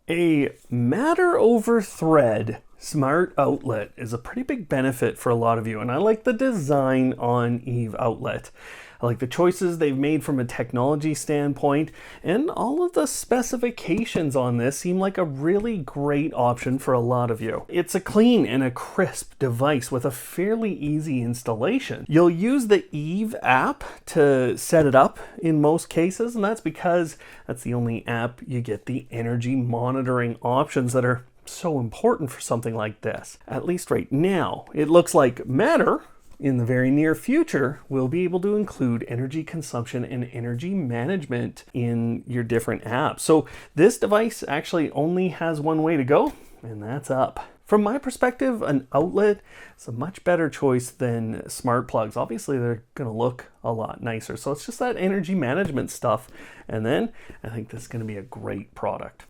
A Matter over Thread smart outlet is a pretty big benefit for a lot of you, and I like the design on Eve Outlet. I like the choices they've made from a technology standpoint, and all of the specifications on this seem like a really great option for a lot of you. It's a clean and a crisp device with a fairly easy installation. You'll use the Eve app to set it up in most cases, and that's because that's the only app you get the energy monitoring options that are so important for something like this. At least right now, it looks like Matter in the very near future will be able to include energy consumption and energy management in your different apps. So this device actually only has one way to go, and that's up. From my perspective, an outlet is a much better choice than smart plugs. Obviously, they're going to look a lot nicer. So it's just that energy management stuff. And then I think this is going to be a great product.